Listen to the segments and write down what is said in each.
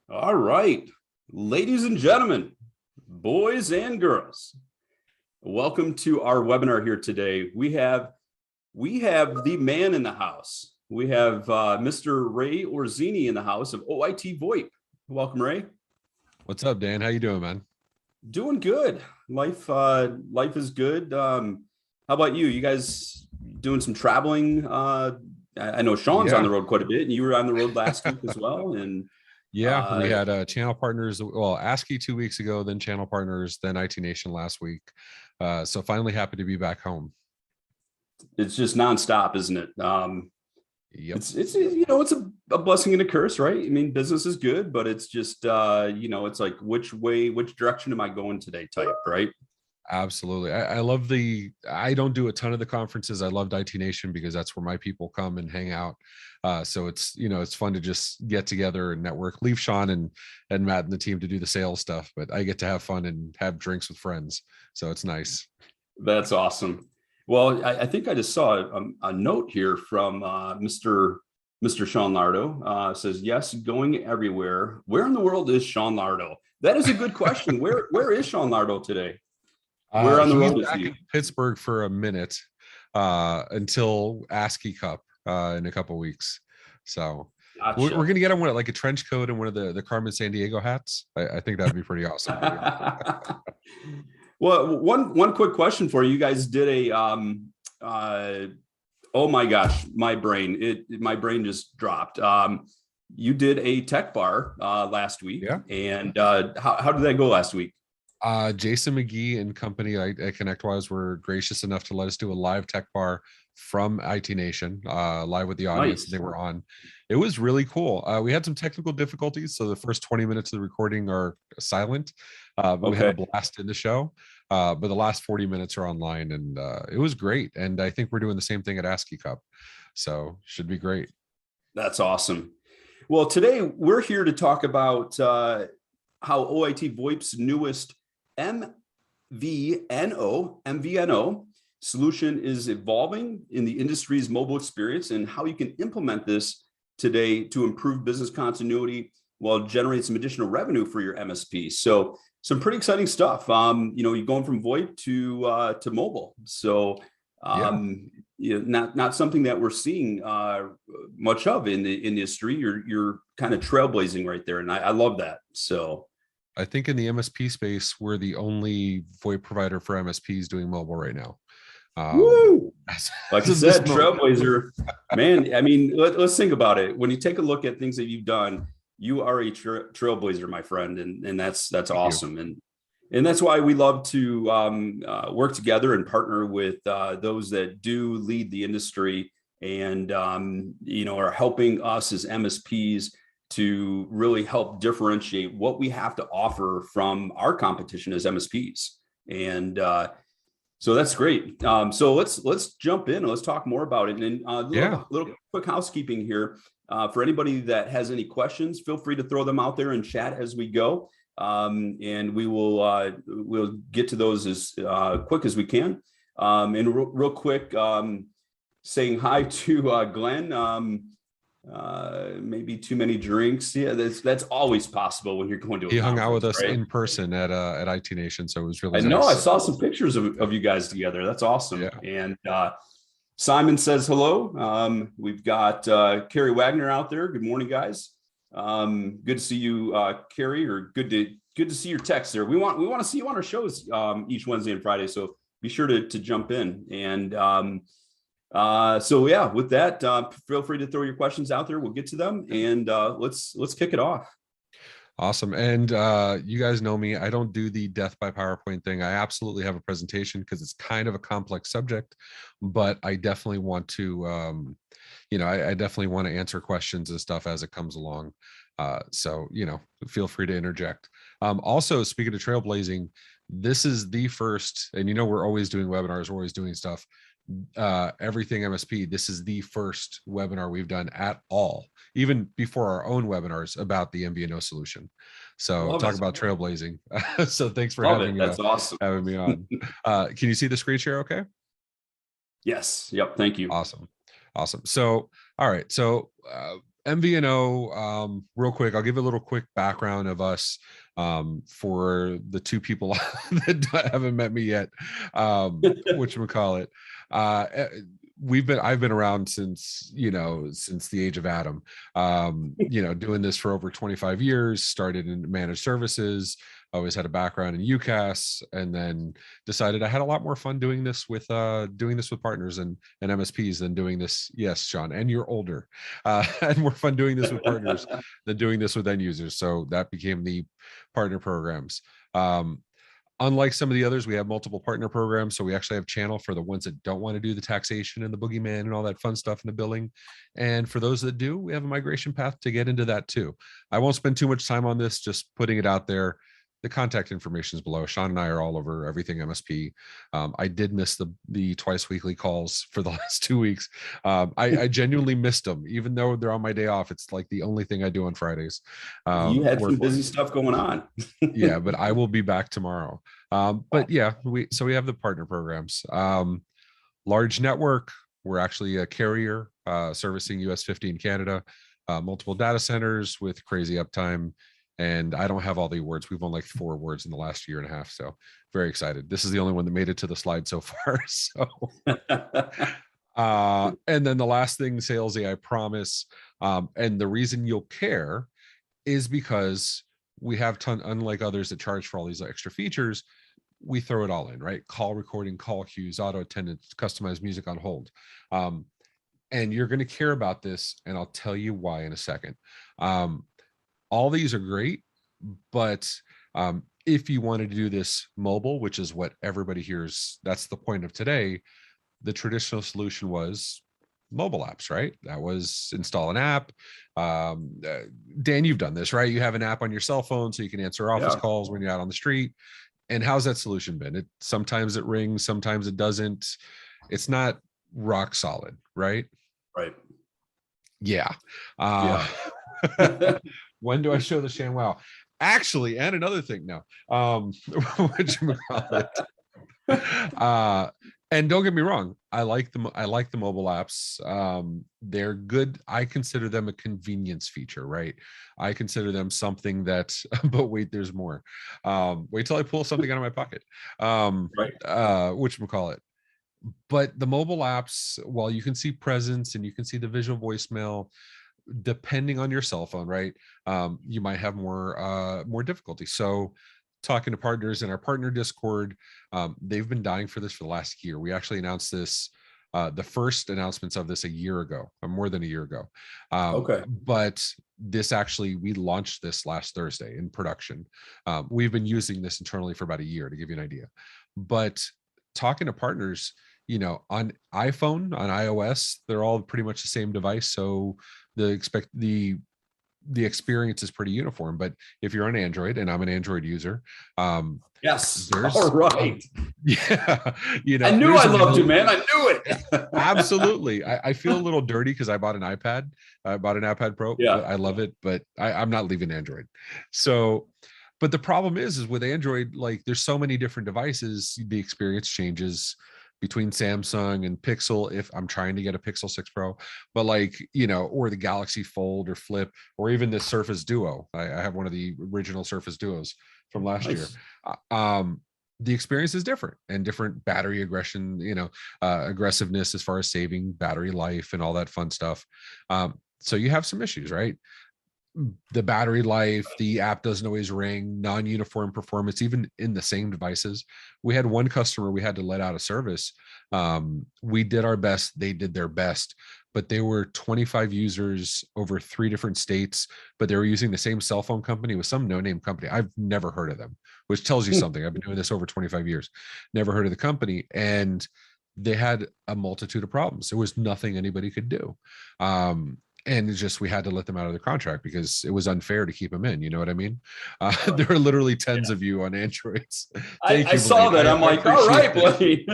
All right, ladies and gentlemen, boys and girls, welcome to our webinar here today. We have the man in the house. We have Mr. Ray Orzini in the house of OITVOIP. Welcome, Ray. What's up, Dan? How you doing, man? Doing good. Life is good. How about you? You guys doing some traveling? I know Sean's on the road quite a bit, and you were on the road last week as well. And yeah, we had channel partners. Well, ASCII 2 weeks ago, then channel partners, then IT Nation last week. So finally happy to be back home. It's just nonstop, isn't it? Yep. It's a blessing and a curse, right? I mean, business is good, but it's just it's like which direction am I going today type, right? Absolutely. I don't do a ton of the conferences. I loved IT Nation because that's where my people come and hang out. So it's fun to just get together and network. Leave Sean and Matt and the team to do the sales stuff, but I get to have fun and have drinks with friends. So it's nice. That's awesome. Well, I think I just saw a note here from Mr. Sean Lardo. Says, yes, going everywhere. Where in the world is Sean Lardo? That is a good question. Where is Sean Lardo today? Where on the road is he? In Pittsburgh for a minute until ASCII Cup in a couple weeks. So gotcha. We're going to get him like a trench coat and one of the Carmen Sandiego hats. I think that'd be pretty awesome. Well, one quick question for you. You guys did a oh my gosh, my brain just dropped. You did a tech bar last week. Yeah. And how did that go last week? Jason McGee and company at ConnectWise were gracious enough to let us do a live tech bar from IT Nation, live with the audience. Nice. They were on. It was really cool. We had some technical difficulties, so the first 20 minutes of the recording are silent, but we had a blast in the show. But the last 40 minutes are online, and it was great. And I think we're doing the same thing at ASCII Cup, so should be great. That's awesome. Well, today we're here to talk about how OITVOIP's newest MVNO solution is evolving in the industry's mobile experience, and how you can implement this today to improve business continuity while generating some additional revenue for your MSP. So some pretty exciting stuff. You're going from VoIP to mobile. So not something that we're seeing much of in the industry. You're kind of trailblazing right there, and I love that. So I think in the MSP space, we're the only VoIP provider for MSPs doing mobile right now. Woo! Like you said, trailblazer, man. I mean, let's think about it. When you take a look at things that you've done, you are a trailblazer, my friend, and that's awesome. And that's why we love to work together and partner with those that do lead the industry and are helping us as MSPs to really help differentiate what we have to offer from our competition as MSPs. And so that's great. So let's jump in and let's talk more about it. And a little quick housekeeping here. For anybody that has any questions, feel free to throw them out there in chat as we go. And we will we'll get to those as quick as we can. And real quick, saying hi to Glenn. Maybe too many drinks. Yeah, that's always possible when you're going to. He hung out with us in person at IT Nation, so it was really. I know. Nice. I saw some pictures of you guys together. That's awesome. Yeah. And Simon says hello. We've got Carrie Wagner out there. Good morning, guys. Good to see you, Carrie. Or good to see your text there. We want to see you on our shows each Wednesday and Friday. So be sure to jump in. And with that, feel free to throw your questions out there. We'll get to them, and let's kick it off. Awesome. And you guys know me. I don't do the death by PowerPoint thing. I absolutely have a presentation because it's kind of a complex subject, but I definitely want to, I definitely want to answer questions and stuff as it comes along. So feel free to interject. Also, speaking of trailblazing, this is the first, and we're always doing webinars, we're always doing stuff. Everything MSP, this is the first webinar we've done at all, even before our own webinars about the MVNO solution. So talk about trailblazing. So thanks for That's awesome. having me on. Can you see the screen share okay? Yes. Yep. Thank you. Awesome. So, all right. So MVNO, real quick, I'll give a little quick background of us for the two people that haven't met me yet. Whatchamacallit. I've been around since the age of Adam, doing this for over 25 years, started in managed services, always had a background in UCaaS, and then decided I had a lot more fun doing this with partners and MSPs than doing this. Yes, Sean, and you're older, and more fun doing this with partners than doing this with end users. So that became the partner programs. Unlike some of the others, we have multiple partner programs. So we actually have channel for the ones that don't want to do the taxation and the boogeyman and all that fun stuff in the billing. And for those that do, we have a migration path to get into that too. I won't spend too much time on this, just putting it out there. The contact information is below. Sean and I are all over everything MSP. I did miss the twice weekly calls for the last 2 weeks. I genuinely missed them, even though they're on my day off. It's like the only thing I do on Fridays. You had some busy stuff going on. Yeah, but I will be back tomorrow. But yeah, we have the partner programs. Large network. We're actually a carrier servicing US 50 in Canada, multiple data centers with crazy uptime. And I don't have all the awards. We've won like 4 awards in the last year and a half. So very excited. This is the only one that made it to the slide so far. So, and then the last thing, salesy, I promise. And the reason you'll care is because we have unlike others that charge for all these extra features, we throw it all in, right? Call recording, call queues, auto attendance, customized music on hold. And you're going to care about this. And I'll tell you why in a second. All these are great, but if you wanted to do this mobile, which is what everybody hears, that's the point of today, the traditional solution was mobile apps, right? That was install an app. Dan, you've done this, right? You have an app on your cell phone so you can answer office calls when you're out on the street. And how's that solution been? Sometimes it rings, sometimes it doesn't. It's not rock solid, right? Right. Yeah. When do I show the ShamWow? Actually, and another thing now, and don't get me wrong, I like the mobile apps. They're good. I consider them a convenience feature, right? I consider them something that, but wait, there's more. Wait till I pull something out of my pocket. Right. Whatchamacallit. But the mobile apps, while you can see presence and you can see the visual voicemail, depending on your cell phone, right? You might have more difficulty. So talking to partners in our partner Discord, they've been dying for this for the last year. We actually announced this, the first announcements of this a year ago, or more than a year ago. Okay. But we launched this last Thursday in production. We've been using this internally for about a year, to give you an idea. But talking to partners, on iPhone, on iOS, they're all pretty much the same device. So the experience is pretty uniform. But if you're on Android, and I'm an Android user, yes, all right, yeah, I knew I loved you, man. I knew it. Absolutely. I feel a little dirty because I bought an iPad. I bought an iPad Pro. Yeah, I love it, but I'm not leaving Android. So, but the problem is with Android, like there's so many different devices, the experience changes between Samsung and Pixel, if I'm trying to get a Pixel 6 Pro, but or the Galaxy Fold or Flip, or even the Surface Duo. I have one of the original Surface Duos from last year. The experience is different, and different battery aggressiveness as far as saving battery life and all that fun stuff. So you have some issues, right? The battery life, the app doesn't always ring, non-uniform performance, even in the same devices. We had one customer we had to let out of service. We did our best, they did their best, but they were 25 users over 3 different states, but they were using the same cell phone company with some no-name company. I've never heard of them, which tells you something. I've been doing this over 25 years, never heard of the company. And they had a multitude of problems. There was nothing anybody could do. And it's just, we had to let them out of the contract because it was unfair to keep them in. You know what I mean? There are literally tens of you on Androids. I saw that. I'm like, all right, Blaine.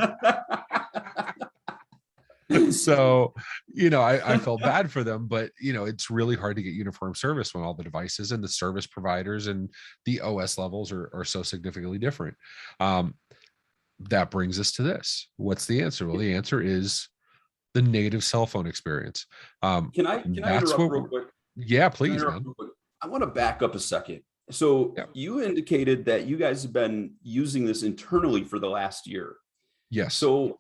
So, I felt bad for them, but it's really hard to get uniform service when all the devices and the service providers and the OS levels are so significantly different. That brings us to this. What's the answer? Well, the answer is the native cell phone experience. Can I interrupt real quick? Yeah, please, man. I want to back up a second. So Yeah. you indicated that you guys have been using this internally for the last year. Yes. So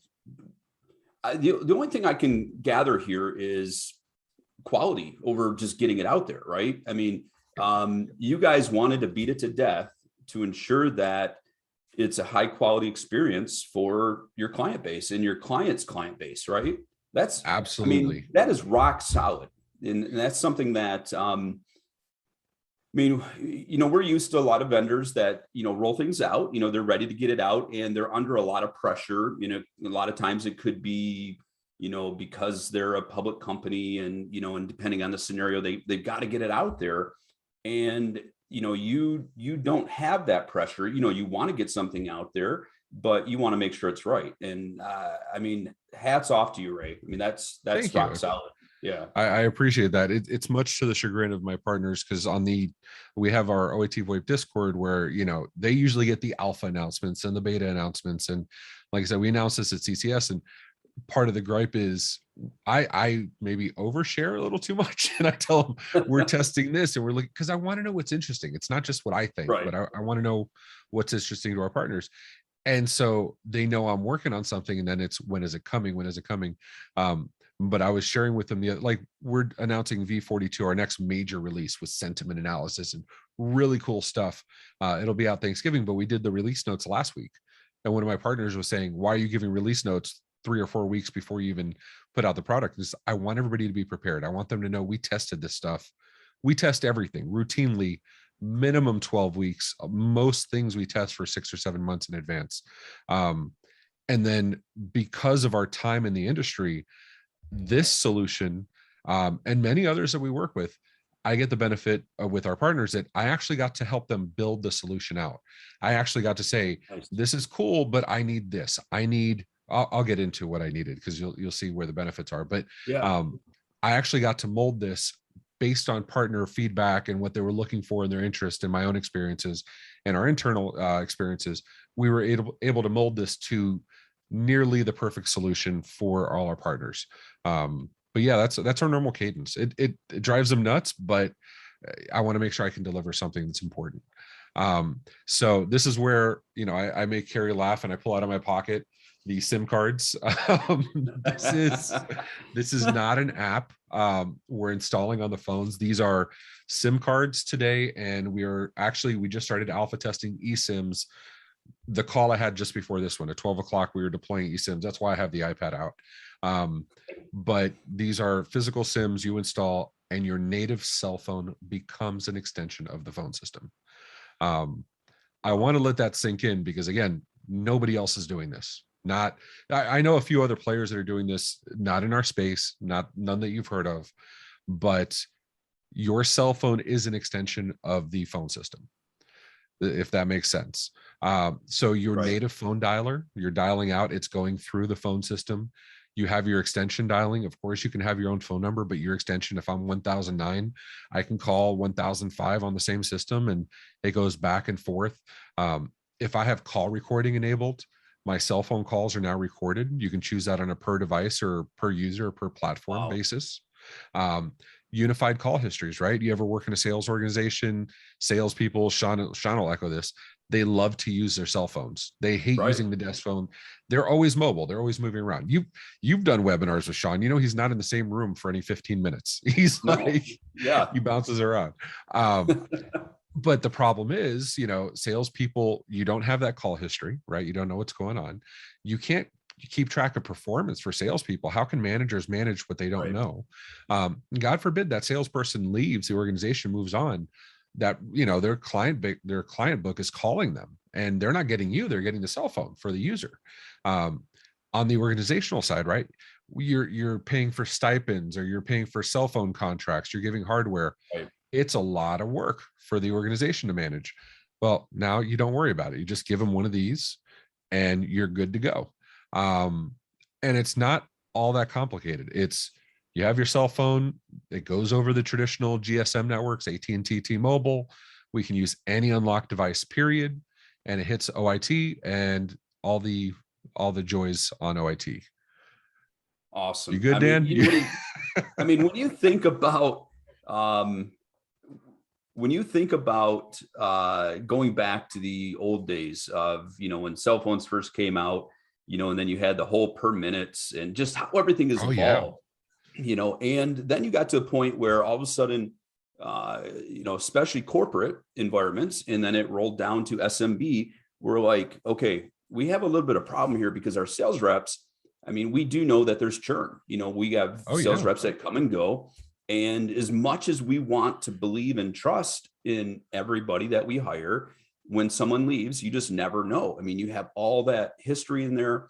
the only thing I can gather here is quality over just getting it out there, right? I mean, you guys wanted to beat it to death to ensure that it's a high quality experience for your client base and your client's client base, right? That's absolutely, I mean, that is rock solid. And that's something that, I mean, we're used to a lot of vendors that, roll things out, they're ready to get it out and they're under a lot of pressure. A lot of times it could be, because they're a public company and, and depending on the scenario, they've got to get it out there. And, you don't have that pressure, you want to get something out there, but you want to make sure it's right. And I mean, hats off to you, Ray. I mean, that's rock solid. Yeah. I appreciate that. It's much to the chagrin of my partners because we have our OITVOIP Discord where, they usually get the alpha announcements and the beta announcements. And like I said, we announced this at CCS, and part of the gripe is I maybe overshare a little too much. And I tell them we're testing this and we're looking, because I want to know what's interesting. It's not just what I think, right. but I want to know what's interesting to our partners. And so they know I'm working on something, and then it's, when is it coming? When is it coming? But I was sharing with them we're announcing V42, our next major release with sentiment analysis and really cool stuff. It'll be out Thanksgiving, but we did the release notes last week. And one of my partners was saying, why are you giving release notes 3 or 4 weeks before you even put out the product? Because I want everybody to be prepared. I want them to know we tested this stuff. We test everything routinely, minimum 12 weeks. Most things we test for 6 or 7 months in advance. And then because of our time in the industry, this solution and many others that we work with, I get the benefit with our partners that I actually got to help them build the solution out. I actually got to say, this is cool, but I need this. I'll get into what I needed because you'll see where the benefits are. But yeah. I actually got to mold this based on partner feedback and what they were looking for in their interest, and my own experiences and our internal experiences. We were able to mold this to nearly the perfect solution for all our partners. But yeah, that's our normal cadence. It drives them nuts, but I want to make sure I can deliver something that's important. So this is where, I make Carrie laugh and I pull out of my pocket the SIM cards. This is not an app we're installing on the phones. These are SIM cards today. And we just started alpha testing eSIMs. The call I had just before this one at 12 o'clock, we were deploying eSIMs. That's why I have the iPad out. But these are physical SIMs you install and your native cell phone becomes an extension of the phone system. I want to let that sink in because, again, nobody else is doing this. I know a few other players that are doing this, not in our space, none that you've heard of, but your cell phone is an extension of the phone system, if that makes sense. So your native phone dialer, you're dialing out, it's going through the phone system. You have your extension dialing. Of course, you can have your own phone number, but your extension, if I'm 1009, I can call 1005 on the same system, and it goes back and forth. If I have call recording enabled, my cell phone calls are now recorded. You can choose that on a per device or per user or per platform basis. Unified call histories, right? You ever work in a sales organization, salespeople, Sean will echo this. They love to use their cell phones. They hate using the desk phone. They're always mobile. They're always moving around. You've done webinars with Sean. He's not in the same room for any 15 minutes. He's he bounces around. But the problem is, salespeople, you don't have that call history, right? You don't know what's going on. You can't keep track of performance for salespeople. How can managers manage what they don't know? God forbid that salesperson leaves, the organization moves on, that, their client book is calling them and they're not getting you, they're getting the cell phone for the user. On the organizational side, right? You're paying for stipends or you're paying for cell phone contracts, you're giving hardware. It's a lot of work for the organization to manage. Well, now you don't worry about it. You just give them one of these and you're good to go. And it's not all that complicated. You have your cell phone, it goes over the traditional GSM networks, AT&T, T-Mobile. We can use any unlocked device, period. And it hits OIT and all the joys on OIT. Awesome. You good, Dan? When you think about When you think about going back to the old days of, when cell phones first came out, and then you had the whole per minutes and just how everything has Oh yeah. evolved, and then you got to a point where all of a sudden, especially corporate environments, and then it rolled down to SMB, we're like, okay, we have a little bit of problem here because our sales reps, I mean, we do know that there's churn. We have Oh sales yeah. reps that come and go. And as much as we want to believe and trust in everybody that we hire, when someone leaves, you just never know. I mean, you have all that history in there.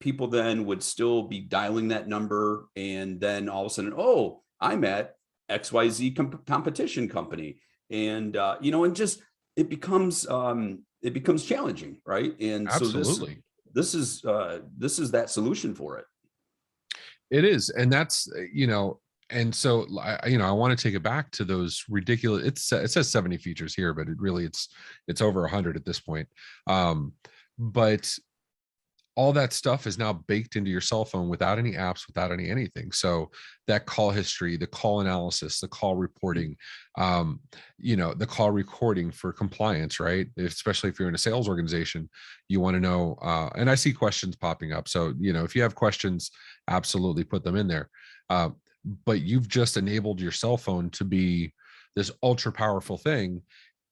People then would still be dialing that number. And then all of a sudden, oh, I'm at XYZ competition company. And, and just, it becomes challenging. Right. And Absolutely. so this is that solution for it. It is. And that's, and so I want to take it back to those ridiculous, it says 70 features here, but it's over 100 at this point. But all that stuff is now baked into your cell phone without any apps, without anything. So that call history, the call analysis, the call reporting, the call recording for compliance, right? Especially if you're in a sales organization, you want to know, and I see questions popping up. So, if you have questions, absolutely put them in there. But you've just enabled your cell phone to be this ultra powerful thing.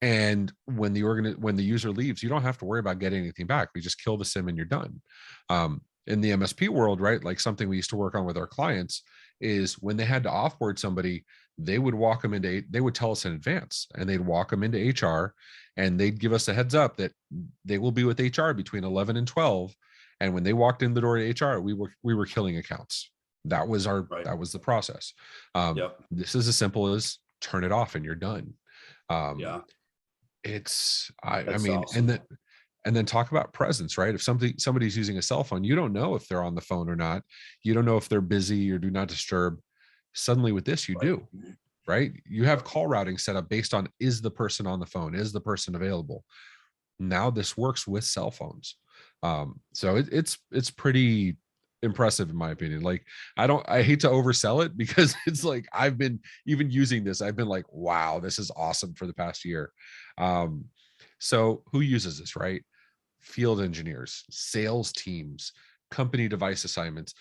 And when the user leaves, you don't have to worry about getting anything back. We just kill the SIM and you're done. In the MSP world, right? Like something we used to work on with our clients is when they had to offboard somebody, they would tell us in advance, and they'd walk them into HR, and they'd give us a heads up that they will be with HR between 11 and 12. And when they walked in the door to HR, we were killing accounts. That was that was the process. This is as simple as turn it off and you're done. It's I mean, awesome. and then talk about presence, right? If somebody's using a cell phone, you don't know if they're on the phone or not. You don't know if they're busy or do not disturb. Suddenly with this, you do, right? You have call routing set up based on, is the person on the phone? Is the person available? Now this works with cell phones. So it's pretty impressive in my opinion. Like I hate to oversell it, because it's like I've been even using this, I've been like, wow, this is awesome for the past year. So who uses this, right? Field engineers, sales teams, company device assignments,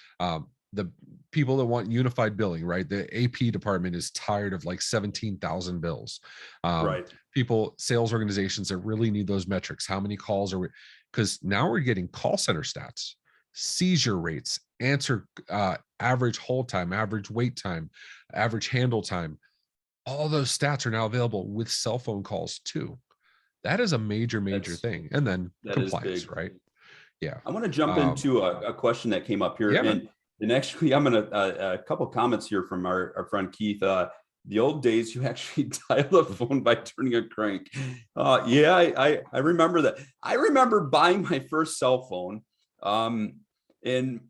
the people that want unified billing, right? The AP department is tired of like 17,000 bills. Sales organizations that really need those metrics. How many calls are we? Because now we're getting call center stats, seizure rates, answer, average hold time, average wait time, average handle time. All those stats are now available with cell phone calls too. That is a major thing. And then compliance, right? Yeah. I want to jump into a question that came up here. Yeah, and actually, I'm going to, a couple comments here from our friend Keith. The old days, you actually dial a phone by turning a crank. I remember that. I remember buying my first cell phone. And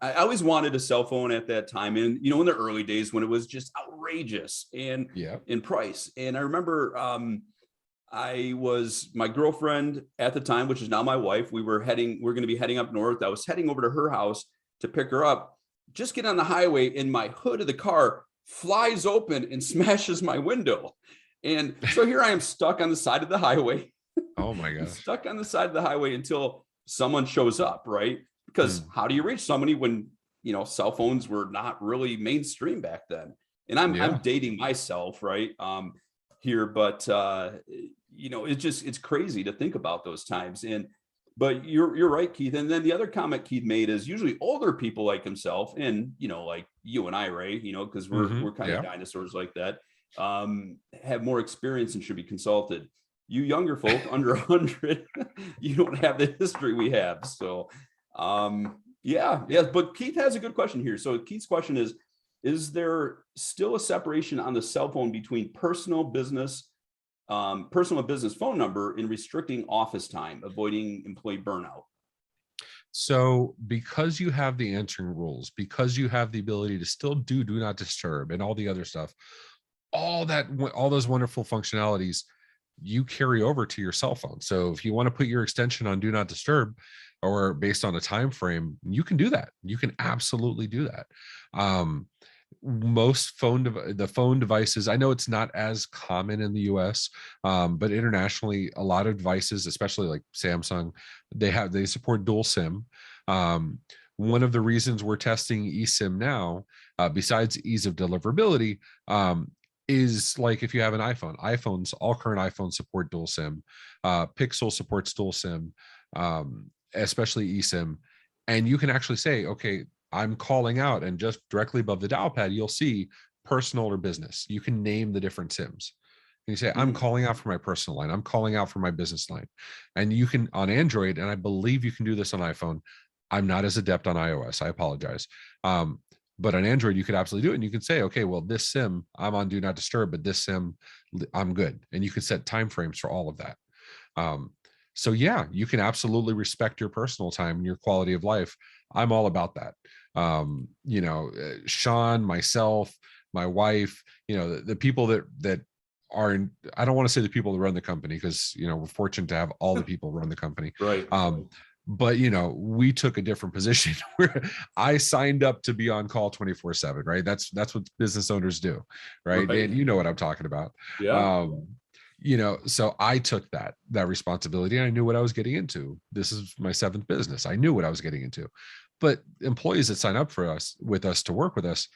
I always wanted a cell phone at that time. And, in the early days when it was just outrageous and in price. And I remember my girlfriend at the time, which is now my wife, we're going to be heading up north. I was heading over to her house to pick her up, just get on the highway, and my hood of the car flies open and smashes my window. And so here I am stuck on the side of the highway. Oh my gosh. Stuck on the side of the highway until someone shows up, right? Because how do you reach somebody when, cell phones were not really mainstream back then? And I'm dating myself, right? Here, but it's crazy to think about those times. But you're right, Keith. And then the other comment Keith made is usually older people like himself, and like you and I, Ray, because we're kind of dinosaurs like that, have more experience and should be consulted. You younger folk under 100, you don't have the history we have. So but Keith has a good question here. So Keith's question is there still a separation on the cell phone between personal and business phone number in restricting office time, avoiding employee burnout? So because you have the answering rules, because you have the ability to still do not disturb and all the other stuff, all those wonderful functionalities, you carry over to your cell phone. So if you want to put your extension on do not disturb, or based on a time frame, you can do that. You can absolutely do that. most the phone devices, I know it's not as common in the US, but internationally, a lot of devices, especially like Samsung, they support dual SIM. One of the reasons we're testing eSIM now, besides ease of deliverability, is like if you have an iPhones, all current iPhones support dual SIM. Pixel supports dual SIM, especially eSIM. And you can actually say, okay, I'm calling out, and just directly above the dial pad, you'll see personal or business. You can name the different SIMs. And you say, I'm calling out for my personal line. I'm calling out for my business line. And you can on Android, and I believe you can do this on iPhone. I'm not as adept on iOS. I apologize. But on Android, you could absolutely do it. And you can say, okay, well, this SIM, I'm on Do Not Disturb, but this SIM, I'm good. And you can set timeframes for all of that. So yeah, you can absolutely respect your personal time and your quality of life. I'm all about that. Sean, myself, my wife, the people that are in, I don't want to say the people that run the company, because we're fortunate to have all the people run the company. Right. But we took a different position where I signed up to be on call 24/7, right? That's what business owners do, right? And you know what I'm talking about. Yeah. So I took that responsibility, and I knew what I was getting into. This is my 7th business. I knew what I was getting into. But employees that sign up with us to work with us,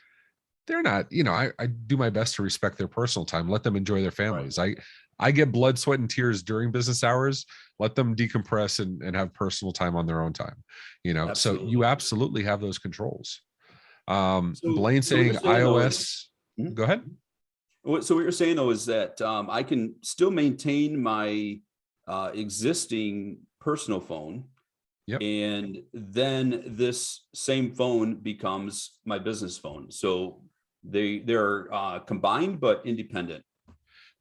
they're not, I do my best to respect their personal time, let them enjoy their families. Right. I get blood, sweat, and tears during business hours. Let them decompress and have personal time on their own time. So you absolutely have those controls. Blaine saying iOS. Go ahead. So what you're saying though is that I can still maintain my existing personal phone. Yep. And then this same phone becomes my business phone. So they're combined but independent.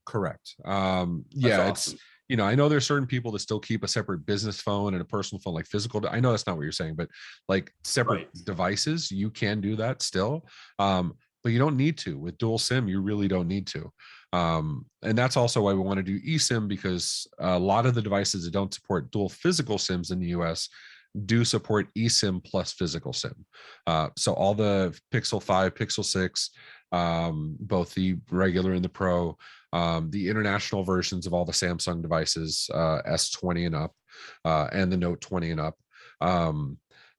Correct. Yeah, awesome. It's I know there's certain people that still keep a separate business phone and a personal phone, like physical. I know that's not what you're saying, but like separate devices, you can do that still. But you don't need to. With dual SIM, you really don't need to. And that's also why we want to do eSIM, because a lot of the devices that don't support dual physical SIMs in the US do support eSIM plus physical SIM. So all the Pixel 5, Pixel 6, both the regular and the Pro, the international versions of all the Samsung devices, S20 and up, and the Note 20 and up. All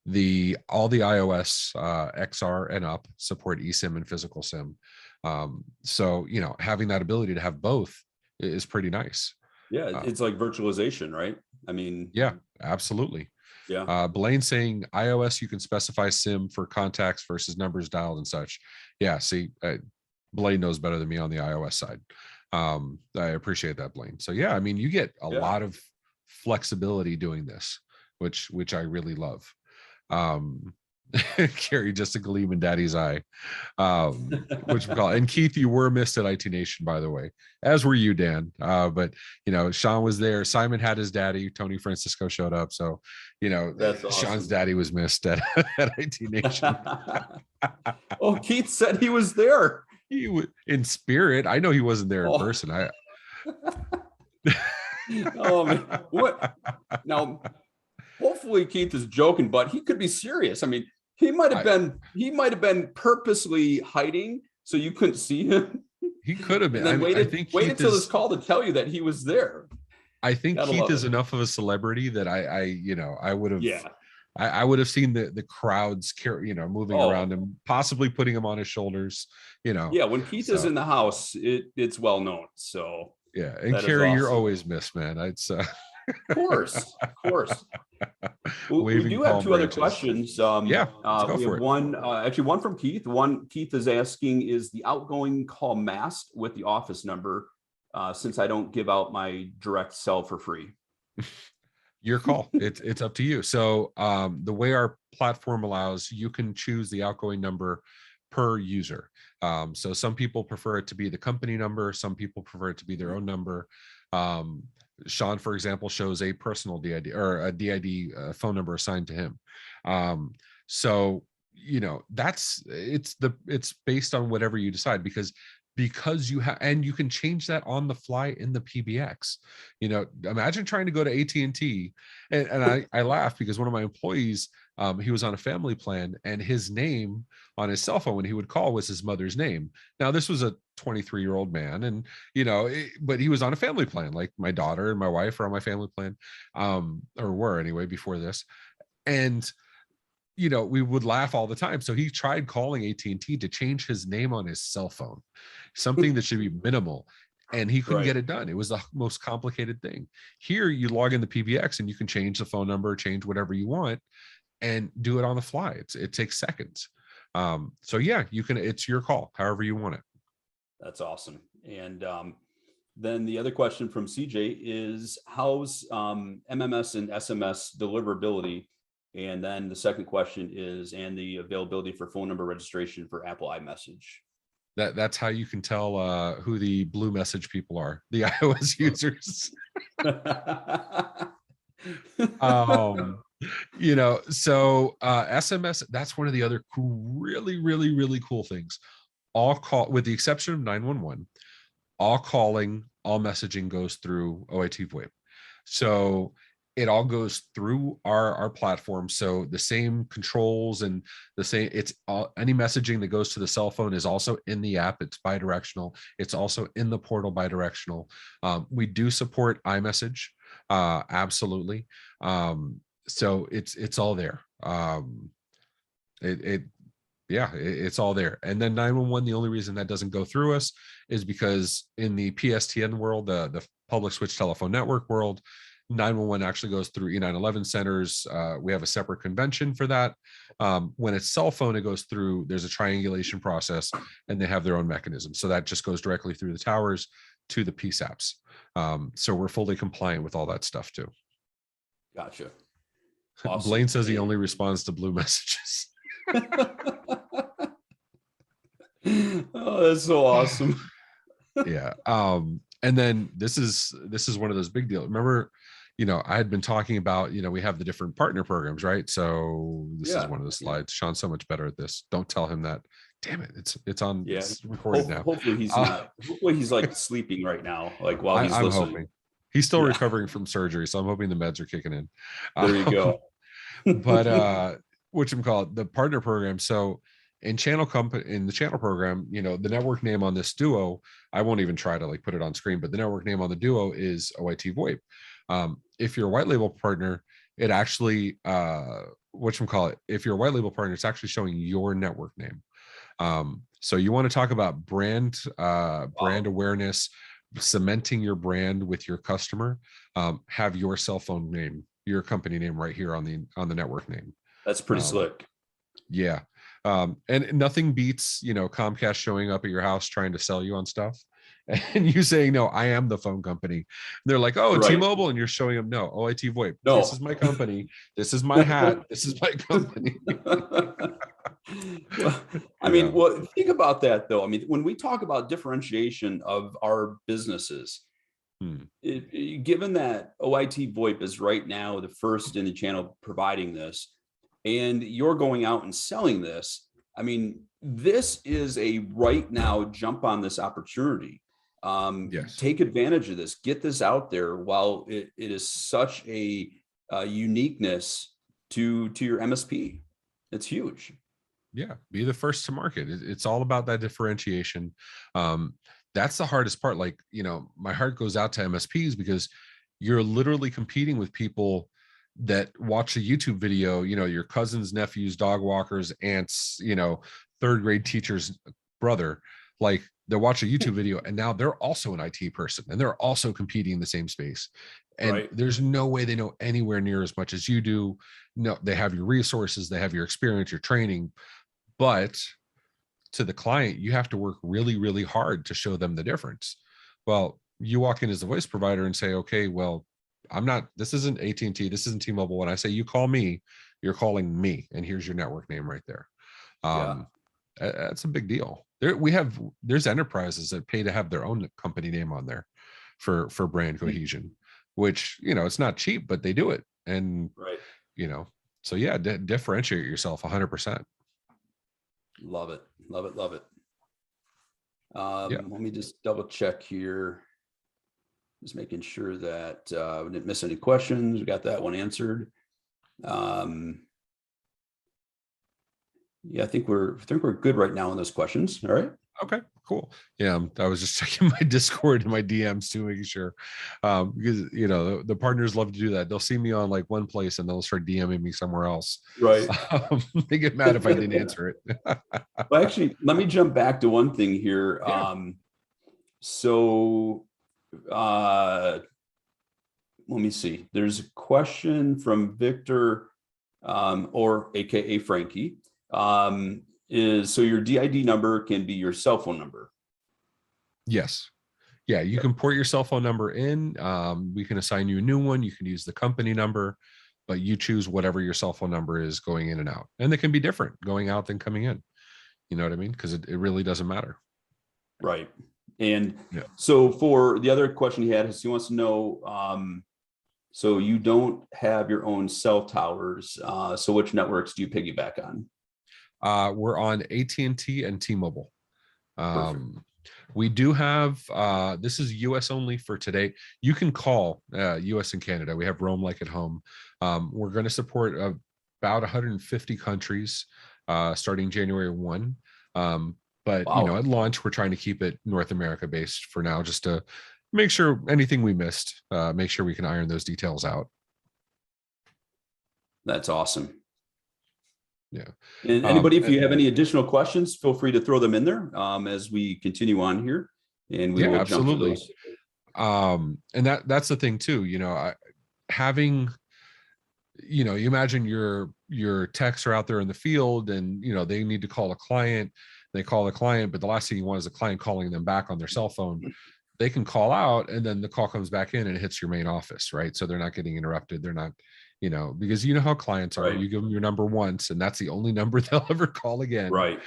the iOS XR and up support eSIM and physical SIM. So having that ability to have both is pretty nice. Yeah, it's like virtualization, right? I mean, yeah, absolutely. Yeah. Blaine saying iOS, you can specify SIM for contacts versus numbers dialed and such. Yeah, see, Blaine knows better than me on the iOS side. I appreciate that, Blaine. So yeah, I mean, you get a lot of flexibility doing this, which I really love. Carrie, just a gleam in daddy's eye. Which we call, and Keith, you were missed at IT Nation, by the way, as were you, Dan. But Sean was there. Simon had his daddy. Tony Francisco showed up. So that's awesome. Sean's daddy was missed at IT Nation. Oh, Keith said he was there. He was in spirit. I know he wasn't there in person. Oh man, what now? Hopefully Keith is joking, but he could be serious. I mean, he might have been purposely hiding so you couldn't see him. He could have been. And then waited until this call to tell you that he was there. I think Keith is enough of a celebrity that I would have. Yeah. I would have seen the crowds moving around him, possibly putting him on his shoulders. Yeah, when Keith is in the house, it's well known. So yeah, and Carrie, awesome. You're always missed, man. It's Of course. We do have two other questions. We have one, actually one from Keith. One Keith is asking, is the outgoing call masked with the office number, since I don't give out my direct cell for free? Your call. It's up to you. So the way our platform allows, you can choose the outgoing number per user. So some people prefer it to be the company number. Some people prefer it to be their own number. Sean, for example, shows a personal DID or a DID phone number assigned to him. So it's based on whatever you decide, because because you have, and you can change that on the fly in the PBX. Imagine trying to go to AT&T, and I laugh because one of my employees, he was on a family plan, and his name on his cell phone when he would call was his mother's name. Now, this was a 23-year-old man, and but he was on a family plan. Like my daughter and my wife are on my family plan, or were anyway before this. And we would laugh all the time. So he tried calling AT&T to change his name on his cell phone, something that should be minimal, and he couldn't get it done. It was the most complicated thing. Here, you log in the PBX and you can change the phone number, change whatever you want, and do it on the fly. It takes seconds. So yeah, you can. It's your call, however you want it. That's awesome. And then the other question from CJ is, how's MMS and SMS deliverability? And then the second question is, and the availability for phone number registration for Apple iMessage. That's how you can tell who the blue message people are, the iOS users. So SMS, that's one of the other really, really, really cool things. All call, with the exception of 911, all calling, all messaging goes through OITVOIP. So it all goes through our platform. So the same controls and the same, it's all, any messaging that goes to the cell phone is also in the app. It's bidirectional. It's also in the portal bidirectional. We do support iMessage, absolutely. So it's all there. It's all there. And then 911, the only reason that doesn't go through us is because in the PSTN world, the public switch telephone network world, 911 actually goes through E911 centers. We have a separate convention for that. When it's cell phone, it goes through, there's a triangulation process, and they have their own mechanism. So that just goes directly through the towers to the PSAPs. So we're fully compliant with all that stuff too. Gotcha. Awesome. Blaine says he only responds to blue messages. Oh, that's so awesome. Yeah. And then this is one of those big deals. Remember, I had been talking about, we have the different partner programs, right? So this is one of the slides. Sean's so much better at this. Don't tell him that. Damn it. It's on. Yeah. It's recorded now. Hopefully he's not. Hopefully he's like sleeping right now, like while he's listening. I'm hoping. He's still recovering from surgery, so I'm hoping the meds are kicking in. There you go. But whatchamacallit, the partner program. So in the channel program, the network name on this Duo, I won't even try to like put it on screen, but the network name on the Duo is OITVOIP. If you're a white label partner, it actually if you're a white label partner, it's actually showing your network name. So you want to talk about brand awareness, cementing your brand with your customer, have your cell phone name, your company name right here on the network name. That's pretty slick. Yeah. And nothing beats, Comcast showing up at your house trying to sell you on stuff and you saying, no, I am the phone company. And they're like, oh, right. T-Mobile. And you're showing them, no, OITVOIP. No. This is my company. This is my hat. This is my company. Well, I mean, well, think about that though. I mean, when we talk about differentiation of our businesses, given that OITVOIP is right now the first in the channel providing this, and you're going out and selling this, I mean, this is a right now jump on this opportunity. Yes. Take advantage of this, get this out there while it is such a uniqueness to your MSP. It's huge. Yeah, be the first to market. It's all about that differentiation. That's the hardest part. Like, my heart goes out to MSPs because you're literally competing with people that watch a YouTube video, your cousins, nephews, dog walkers, aunts, third grade teacher's brother, like they watch a YouTube video and now they're also an IT person and they're also competing in the same space. And there's no way they know anywhere near as much as you do. No, they have your resources, they have your experience, your training, but to the client, you have to work really, really hard to show them the difference. Well, you walk in as a voice provider and say, okay, well, this isn't AT&T, this isn't T-Mobile. When I say you call me, you're calling me, and here's your network name right there. That's a big deal. There's enterprises that pay to have their own company name on there for brand cohesion, which, it's not cheap, but they do it. And, so yeah, differentiate yourself 100%. Love it. Love it. Love it. Yeah. Let me just double check here. Just making sure that we didn't miss any questions. We got that one answered. Yeah, I think we're good right now on those questions. All right. Okay, cool. Yeah, I was just checking my Discord and my DMs too, making sure, because the partners love to do that. They'll see me on like one place and they'll start DMing me somewhere else. Right. They get mad if I didn't answer it. Well, actually, let me jump back to one thing here. Yeah. So let me see. There's a question from Victor, or AKA Frankie. Is so your DID number can be your cell phone number. Yes. Yeah, you can port your cell phone number in. We can assign you a new one. You can use the company number, but you choose whatever your cell phone number is going in and out. And they can be different going out than coming in. You know what I mean? Because it really doesn't matter. Right. And so for the other question he had is he wants to know, so you don't have your own cell towers. So which networks do you piggyback on? We're on AT&T and T-Mobile. We do have, this is US only for today. You can call US and Canada. We have Roam Like at Home. We're going to support about 150 countries starting January 1. But Wow. At launch, we're trying to keep it North America based for now, just to make sure anything we missed, make sure we can iron those details out. That's awesome. Yeah. And anybody, if you have any additional questions, feel free to throw them in there as we continue on here, and we will absolutely. jump to those. And that's the thing too. Having, you imagine your techs are out there in the field, and they need to call a client. They call the client, but the last thing you want is a client calling them back on their cell phone. They can call out, and then the call comes back in and it hits your main office, right? So they're not getting interrupted. They're not. Because how clients are, you give them your number once and that's the only number they'll ever call again. Right.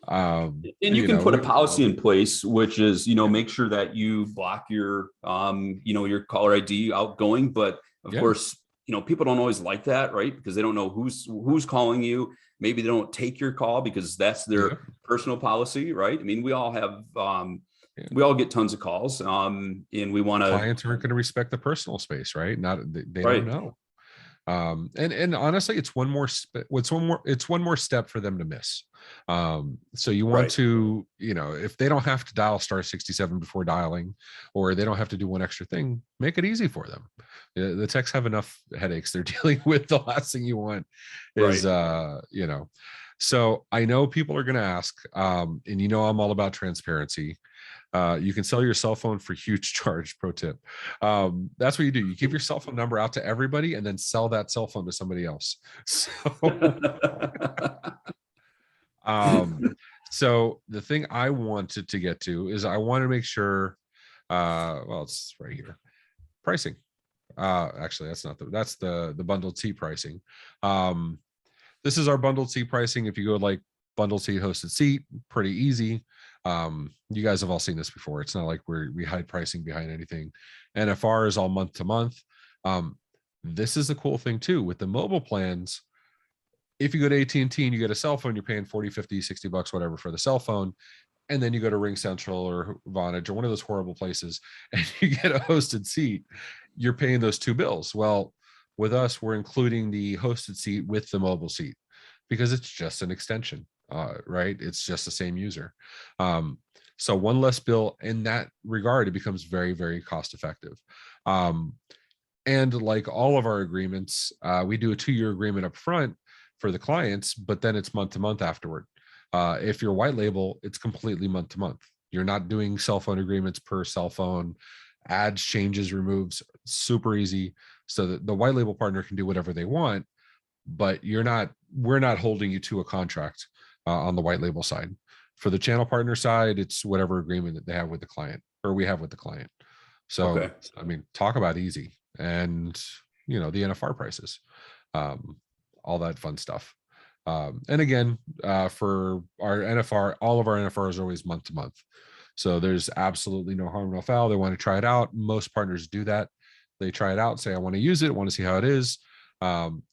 And you can put a policy in place, which is, make sure that you block your, your caller ID outgoing. But of course, people don't always like that, right? Because they don't know who's calling you. Maybe they don't take your call because that's their personal policy, right? I mean, we all have, we all get tons of calls, and we want to. Clients aren't going to respect the personal space, right? They don't know. And honestly, it's one more step for them to miss. So you want to, if they don't have to dial *67 before dialing, or they don't have to do one extra thing, make it easy for them. The techs have enough headaches they're dealing with. The last thing you want is, so I know people are going to ask, and I'm all about transparency. You can sell your cell phone for huge charge. Pro tip. That's what you do. You give your cell phone number out to everybody and then sell that cell phone to somebody else. So the thing I wanted to get to is I want to make sure, it's right here. Pricing. Actually, that's the bundled seat pricing. This is our bundled seat pricing. If you go like bundled seat, hosted seat, pretty easy. You guys have all seen this before. It's not like we hide pricing behind anything. NFR is all month to month. This is the cool thing too with the mobile plans. If you go to AT&T and you get a cell phone, you're paying 40, 50, 60 bucks, whatever for the cell phone. And then you go to Ring Central or Vonage or one of those horrible places and you get a hosted seat, you're paying those two bills. Well, with us, we're including the hosted seat with the mobile seat because it's just an extension. Right? It's just the same user. So one less bill in that regard, it becomes very, very cost effective. And like all of our agreements, we do a 2-year agreement up front for the clients, but then it's month to month afterward. If you're white label, it's completely month to month. You're not doing cell phone agreements per cell phone, adds, changes, removes, super easy. So that the white label partner can do whatever they want, but we're not holding you to a contract. On the white label side. For the channel partner side, it's whatever agreement that they have with the client or we have with the client. So, I mean, talk about easy and, the NFR prices, all that fun stuff. And again, for our NFR, all of our NFR is always month to month. So there's absolutely no harm, no foul. They want to try it out. Most partners do that. They try it out, say, I want to use it, want to see how it is.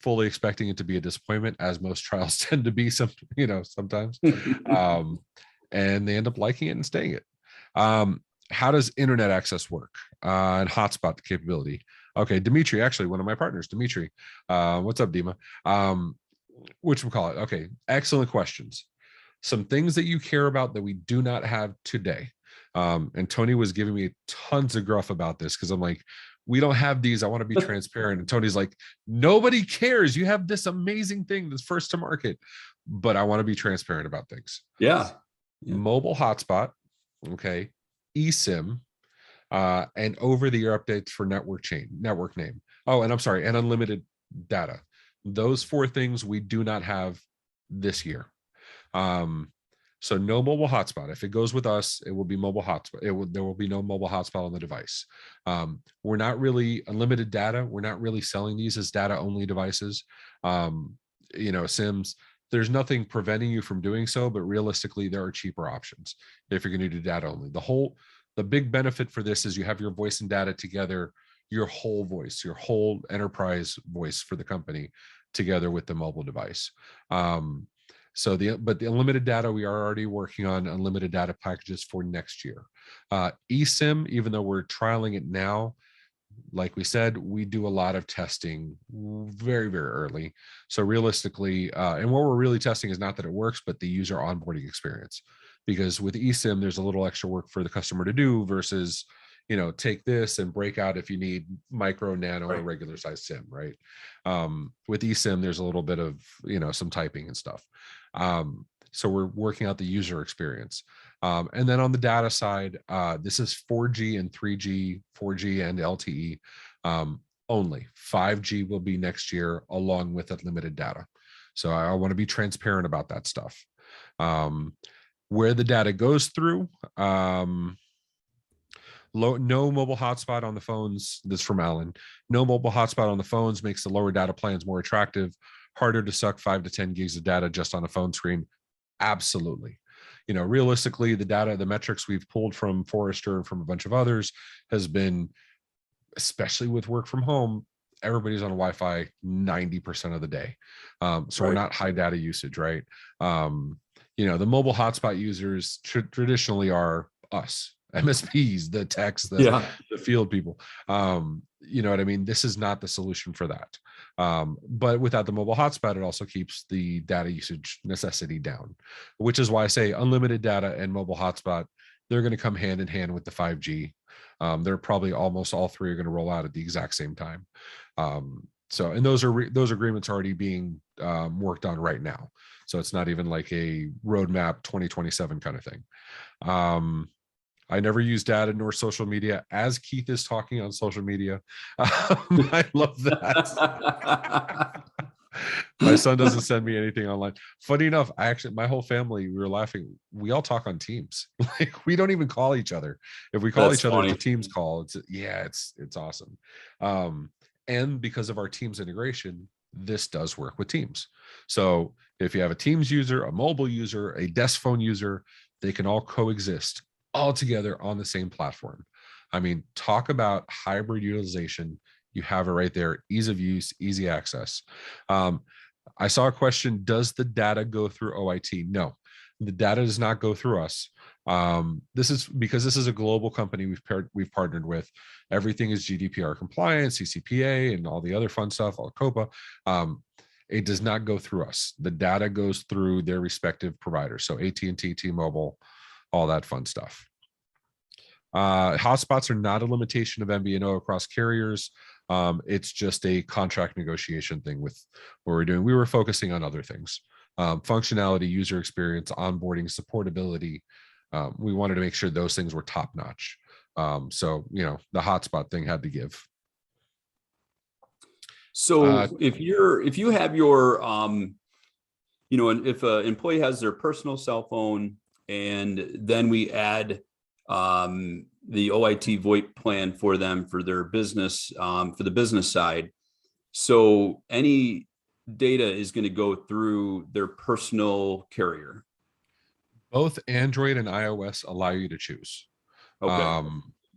Fully expecting it to be a disappointment, as most trials tend to be sometimes. And they end up liking it and staying it. How does internet access work and hotspot capability? Okay, Dimitri, actually one of my partners, Dimitri. What's up, Dima? Whatchamacallit? Okay, excellent questions. Some things that you care about that we do not have today. And Tony was giving me tons of gruff about this because I'm like, we don't have these. I want to be transparent. And Tony's like, nobody cares. You have this amazing thing that's first to market, but I want to be transparent about things. Yeah. Mobile hotspot, okay, eSIM, and over-the-air updates for network name. Oh, and I'm sorry, and unlimited data. Those 4 things we do not have this year. So no mobile hotspot. If it goes with us, it will be mobile hotspot. There will be no mobile hotspot on the device. We're not really unlimited data. We're not really selling these as data only devices. SIMs. There's nothing preventing you from doing so, but realistically, there are cheaper options if you're going to do data only. The big benefit for this is you have your voice and data together, your whole voice, your whole enterprise voice for the company together with the mobile device. But the unlimited data, we are already working on unlimited data packages for next year. eSIM, even though we're trialing it now, like we said, we do a lot of testing very, very early. So realistically, and what we're really testing is not that it works, but the user onboarding experience. Because with eSIM, there's a little extra work for the customer to do versus, take this and break out if you need micro, nano, or regular size SIM, right? With eSIM, there's a little bit of, some typing and stuff. So we're working out the user experience. And then on the data side, this is 4G and 3G, 4G and LTE only. 5G will be next year along with unlimited data. So I want to be transparent about that stuff. Where the data goes through, no mobile hotspot on the phones. This is from Alan. No mobile hotspot on the phones makes the lower data plans more attractive. Harder to suck 5 to 10 gigs of data just on a phone screen. Absolutely. Realistically, the metrics we've pulled from Forrester and from a bunch of others has been, especially with work from home, everybody's on Wi-Fi 90% of the day. So we're not high data usage, right? The mobile hotspot users traditionally are us, MSPs, the techs, the field people. You know what I mean? This is not the solution for that. But without the mobile hotspot, it also keeps the data usage necessity down, which is why I say unlimited data and mobile hotspot, they're going to come hand in hand with the 5G. They're probably almost all 3 are going to roll out at the exact same time. And those agreements are already being worked on right now. So it's not even like a roadmap 2027 kind of thing. I never use data nor social media as Keith is talking on social media. I love that. My son doesn't send me anything online. Funny enough, my whole family, we were laughing. We all talk on Teams. Like we don't even call each other. If we call each other, it's a Teams call. It's awesome. And because of our Teams integration, this does work with Teams. So if you have a Teams user, a mobile user, a desk phone user, they can all coexist all together on the same platform. I mean, talk about hybrid utilization. You have it right there. Ease of use, easy access. I saw a question, does the data go through OIT? No, the data does not go through us. This is because this is a global company we've partnered with. Everything is GDPR compliant, CCPA, and all the other fun stuff, all COPA. It does not go through us. The data goes through their respective providers. So AT&T, T-Mobile, all that fun stuff. Hotspots are not a limitation of MVNO across carriers. It's just a contract negotiation thing with what we're doing. We were focusing on other things. Functionality, user experience, onboarding, supportability. We wanted to make sure those things were top notch. So, the hotspot thing had to give. So if you have your, if an employee has their personal cell phone and then we add the OITVOIP plan for them for their business, for the business side. So any data is going to go through their personal carrier. Both Android and iOS allow you to choose. Okay.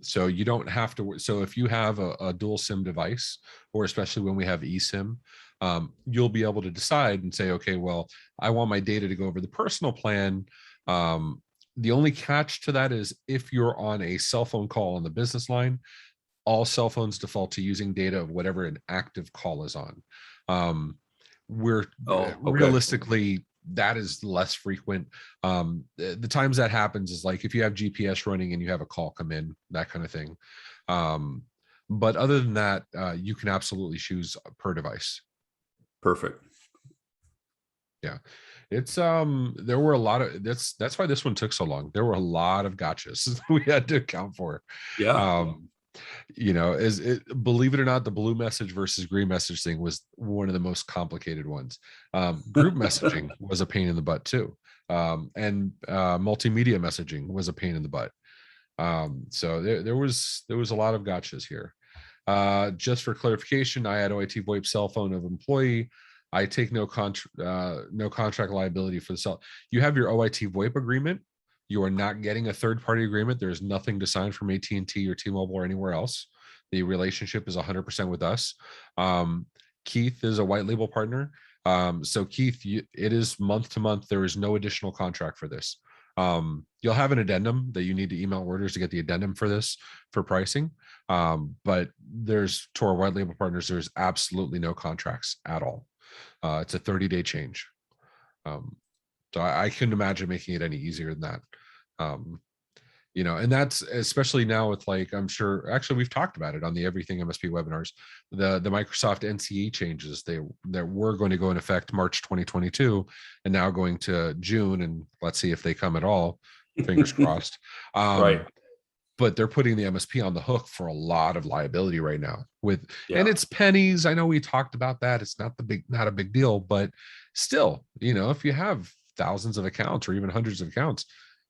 So you don't have to. So if you have a dual SIM device, or especially when we have eSIM, you'll be able to decide and say, okay, well, I want my data to go over the personal plan. The only catch to that is if you're on a cell phone call on the business line, all cell phones default to using data of whatever an active call is on. We're realistically, that is less frequent. The times that happens is like if you have GPS running and you have a call come in, that kind of thing. But other than that, you can absolutely choose per device. Perfect. Yeah. It's there were a lot of that's why this one took so long. There were a lot of gotchas we had to account for. Yeah. You know, believe it or not, the blue message versus green message thing was one of the most complicated ones. Group messaging was a pain in the butt too. And multimedia messaging was a pain in the butt. So there was a lot of gotchas here. Just for clarification, I had OITVOIP cell phone of employee. I take no contract liability for the cell. You have your OITVOIP agreement. You are not getting a third-party agreement. There's nothing to sign from AT&T or T-Mobile or anywhere else. The relationship is 100% with us. Keith is a white label partner. So Keith, it is month to month. There is no additional contract for this. You'll have an addendum that you need to email orders to get the addendum for this for pricing. But to our white label partners, there's absolutely no contracts at all. It's a 30-day change. So I couldn't imagine making it any easier than that. You know, and that's especially now with like, I'm sure, actually, we've talked about it on the Everything MSP webinars, the Microsoft NCE changes that were going to go in effect March 2022 and now going to June. And let's see if they come at all, fingers crossed. Right. But they're putting the MSP on the hook for a lot of liability right now and it's pennies. I know we talked about that. It's not a big deal, but still, you know, if you have thousands of accounts or even hundreds of accounts,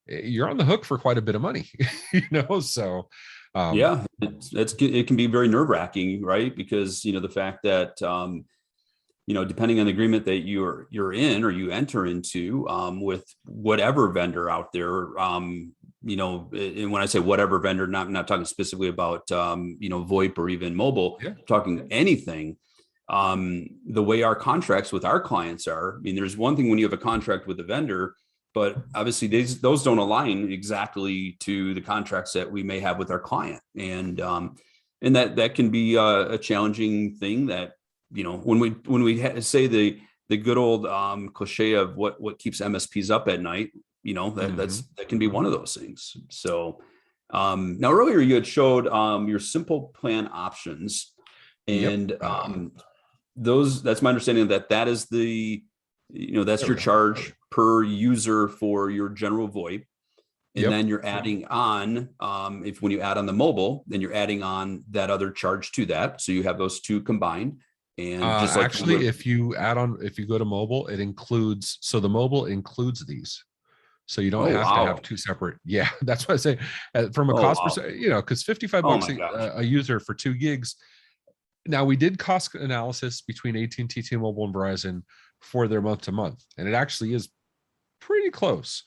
you're on the hook for quite a bit of money, you know? So, it can be very nerve wracking, right? Because, you know, the fact that, you know, depending on the agreement that you're in or you enter into, with whatever vendor out there, you know, and when I say whatever vendor, not talking specifically about, you know, VoIP or even mobile, talking anything, the way our contracts with our clients are, I mean, there's one thing when you have a contract with a vendor, but obviously those don't align exactly to the contracts that we may have with our client. And that can be a challenging thing that, you know, when we say the good old cliche of what keeps MSPs up at night, you know, that can be one of those things. So now earlier you had showed your simple plan options, and that's my understanding that is that's your charge per user for your general VoIP. And then you're adding on, when you add on the mobile, then you're adding on that other charge to that. So you have those two combined. And just like actually, if you go to mobile, the mobile includes these. So you don't have to have two separate. Yeah, that's what I say. From a cost perspective, you know, because $55 a user for 2 gigs. Now we did cost analysis between AT&T, T-Mobile, and Verizon for their month to month, and it actually is pretty close.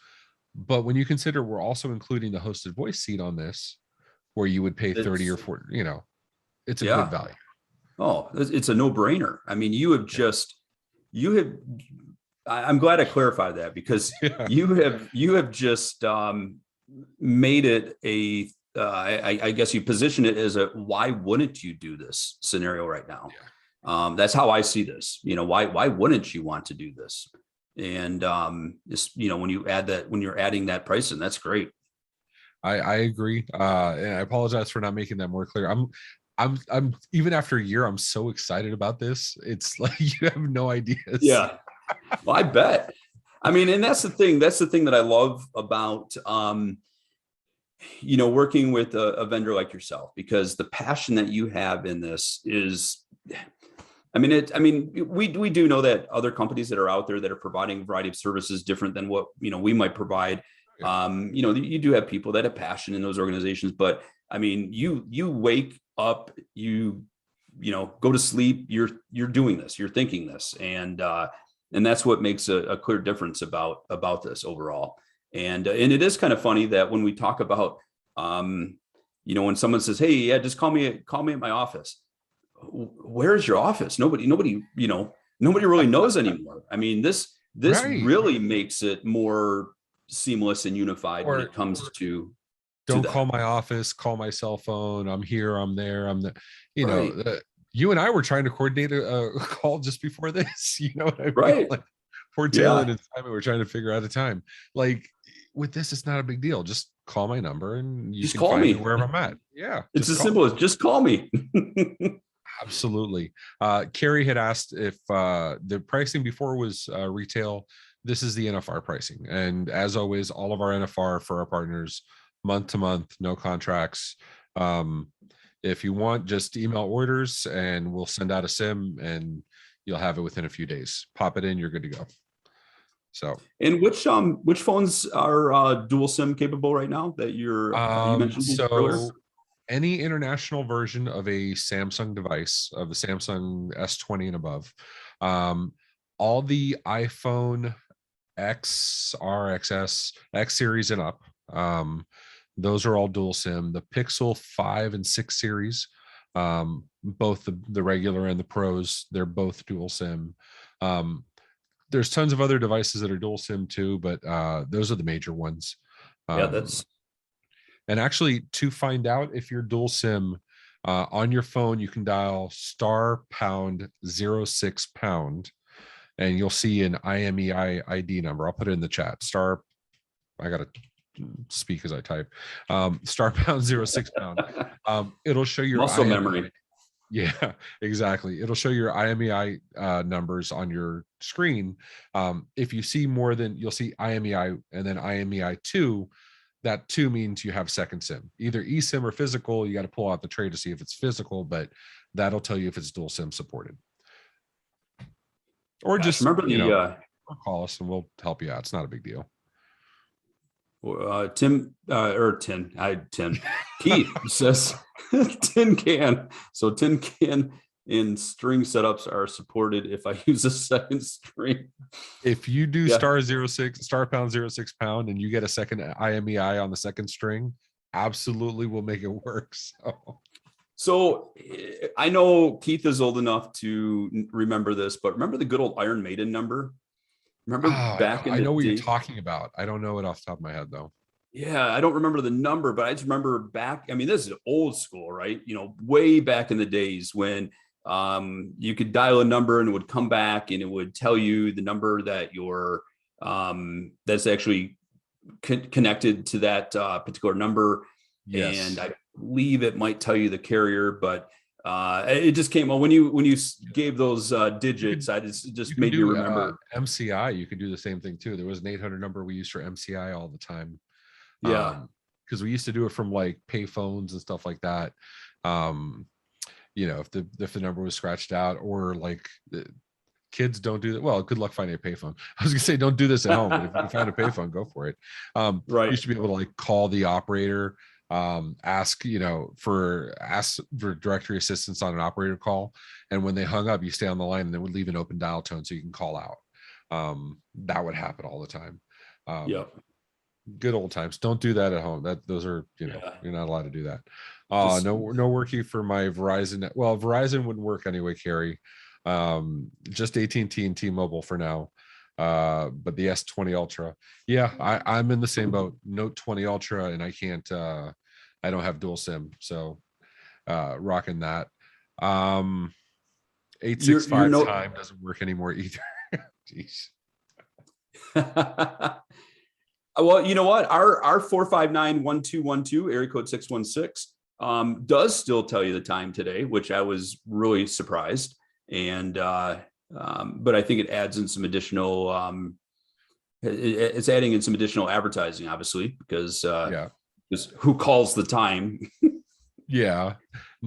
But when you consider we're also including the hosted voice seat on this, where you would pay 30 or 40, you know, it's a good value. Oh, it's a no-brainer. I mean, I'm glad I clarified that, because you have just made it I guess you position it as why wouldn't you do this scenario right now? That's how I see this. You know, why wouldn't you want to do this? And just, you know, when you're adding that price in, that's great. I agree. And I apologize for not making that more clear. I'm even after a year, I'm so excited about this. It's like, you have no idea. Yeah. Well, I bet. I mean, and that's the thing that I love about, you know, working with a vendor like yourself, because the passion that you have in this is, we do know that other companies that are out there that are providing a variety of services different than what, you know, we might provide. You know, you do have people that have passion in those organizations, but I mean, you wake up, you know, go to sleep, you're doing this, you're thinking this, and that's what makes a clear difference about this overall. And it is kind of funny that when we talk about, you know, when someone says, "Hey, yeah, just call me at my office." Where's your office? Nobody, you know, nobody really knows anymore. I mean, this really makes it more seamless and unified when it comes to don't that. call my office, call my cell phone. I'm here, I'm there, I'm the, Right. you and I were trying to coordinate a call just before this. You know what I mean? Right. Like poor Taylor and Simon were trying to figure out a time. Like with this, it's not a big deal. Just call my number and you Just can call find me me wherever I'm at. Yeah. It's as simple as just call me. Absolutely. Carrie had asked if the pricing before was retail. This is the NFR pricing. And as always, all of our NFR for our partners, month to month, no contracts. If you want, just email orders and we'll send out a SIM and you'll have it within a few days. Pop it in, you're good to go. So, and which phones are dual SIM capable right now that you mentioned earlier? Any international version of a Samsung device, of the Samsung S20 and above, all the iPhone X, R, XS, X series and up, those are all dual SIM. The Pixel 5 and 6 series, both the regular and the Pros, they're both dual SIM. There's tons of other devices that are dual SIM too, but those are the major ones. And actually, to find out if you're dual SIM on your phone, you can dial *#06#, and you'll see an IMEI ID number. I'll put it in the chat. I gotta speak as I type. *#06#. It'll show your muscle IMEI memory. Yeah, exactly. It'll show your IMEI numbers on your screen. If you see more than, you'll see IMEI and then IMEI 2. That 2 means you have second SIM, either eSIM or physical. You got to pull out the tray to see if it's physical, but that'll tell you if it's dual SIM supported. Or just remember call us and we'll help you out. It's not a big deal. Tim Keith says tin can. So tin can in string setups are supported if I use a second string. If you do *06# and you get a second IMEI on the second string, absolutely will make it work. So I know Keith is old enough to remember this, but remember the good old Iron Maiden number? Remember back in the day? I know what you're talking about. I don't know it off the top of my head though. Yeah, I don't remember the number, but I just remember back. I mean, this is old school, right? Way back in the days when you could dial a number and it would come back and it would tell you the number that that's actually connected to that particular number. Yes. And I believe it might tell you the carrier, but it just came when you gave those digits. I just made you remember MCI. You could do the same thing too. There was an 800 number we used for MCI all the time. Yeah, because we used to do it from like pay phones and stuff like that. If the number was scratched out, or like kids don't do that. Well, good luck finding a payphone. I was gonna say don't do this at home, but if you can find a payphone, go for it. Right. You should be able to like call the operator, ask for directory assistance on an operator call, and when they hung up, you stay on the line and they would leave an open dial tone so you can call out. That would happen all the time. Good old times. Don't do that at home. Those are you're not allowed to do that. No working for my Verizon. Well, Verizon wouldn't work anyway, Carrie. Just AT&T and T-Mobile for now. But the S20 Ultra, I'm in the same boat. Note 20 Ultra, and I can't. I don't have dual SIM, so rocking that. 865 time doesn't work anymore either. Jeez. Well, you know what? Our 459-1212 area code 616 does still tell you the time today, which I was really surprised. And but I think it adds in some additional it's adding in some additional advertising, obviously, because who calls the time?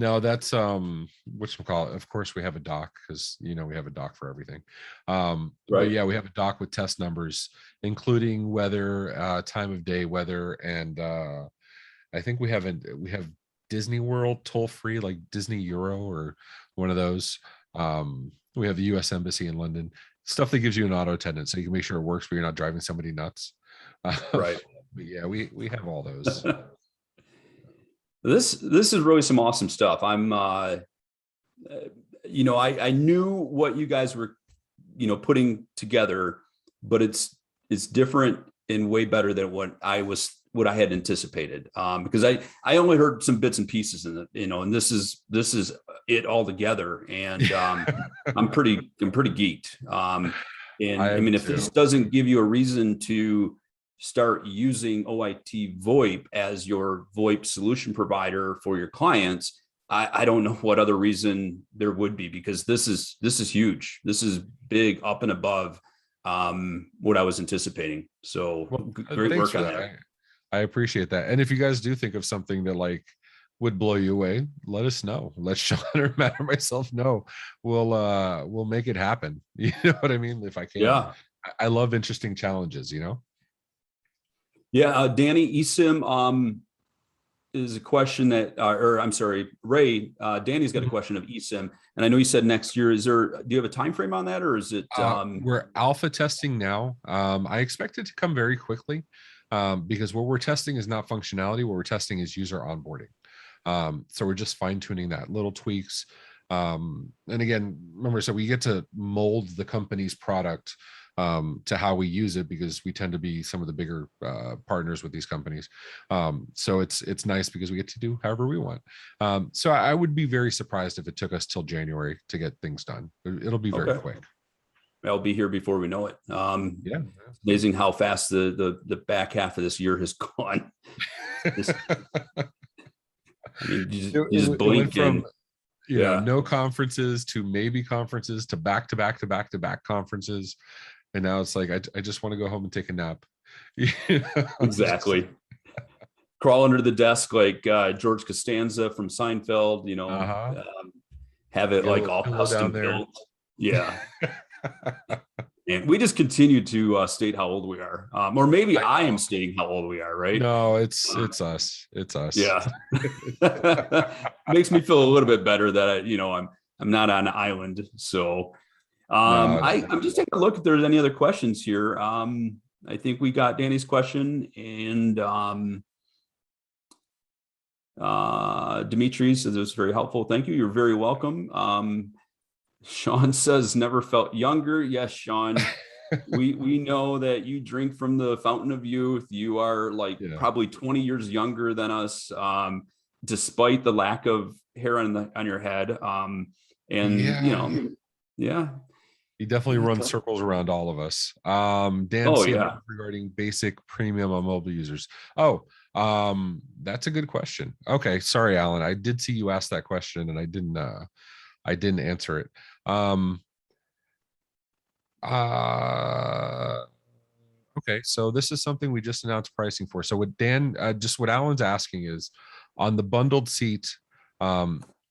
No, that's whatchamacallit. Of course we have a doc, because we have a doc for everything. Right. But we have a doc with test numbers, including weather, time of day, weather, and I think we have Disney World toll free, like Disney Euro or one of those. We have the US Embassy in London, stuff that gives you an auto attendant so you can make sure it works, but you're not driving somebody nuts. Right. But we have all those. This is really some awesome stuff. I'm I knew what you guys were putting together, but it's different and way better than what I had anticipated. Because I only heard some bits and pieces in it, and this is it all together. And I'm pretty geeked. And I mean, if this doesn't give you a reason to start using OIT VoIP as your VoIP solution provider for your clients, I don't know what other reason there would be, because this is huge. This is big, up and above what I was anticipating. So great work on that. I appreciate that. And if you guys do think of something that like would blow you away, let us know. Let Sean or Matt or myself know. We'll make it happen. You know what I mean? If I can. Yeah. I love interesting challenges, Yeah. Danny eSIM is a question that, or I'm sorry, Ray, Danny's got a question of eSIM. And I know you said next year. Do you have a time frame on that, or is it? We're alpha testing now. I expect it to come very quickly, because what we're testing is not functionality. What we're testing is user onboarding. So we're just fine tuning that, little tweaks. And again, remember, so we get to mold the company's product to how we use it, because we tend to be some of the bigger partners with these companies. So it's nice because we get to do however we want. So I would be very surprised if it took us till January to get things done. It'll be very quick. I'll be here before we know it. Yeah, it's amazing how fast the back half of this year has gone. You just blink from, no conferences to maybe conferences to back to back conferences. And now it's like, I just want to go home and take a nap. Exactly. Crawl under the desk like George Costanza from Seinfeld, have it like all custom built. Yeah. And we just continue to state how old we are. Or maybe I am stating how old we are, right? No, it's us. It's us. Yeah. Makes me feel a little bit better that I'm not on an island. So I'm just taking a look if there's any other questions here. I think we got Danny's question, and Dimitri says it was very helpful. Thank you. You're very welcome. Sean says never felt younger. Yes, Sean. we know that you drink from the fountain of youth. You are probably 20 years younger than us, despite the lack of hair on your head. He definitely runs circles around all of us. Dan, regarding basic premium on mobile users. That's a good question. Okay, sorry, Alan. I did see you ask that question, and I didn't answer it. Okay, so this is something we just announced pricing for. So what what Alan's asking is, on the bundled seat,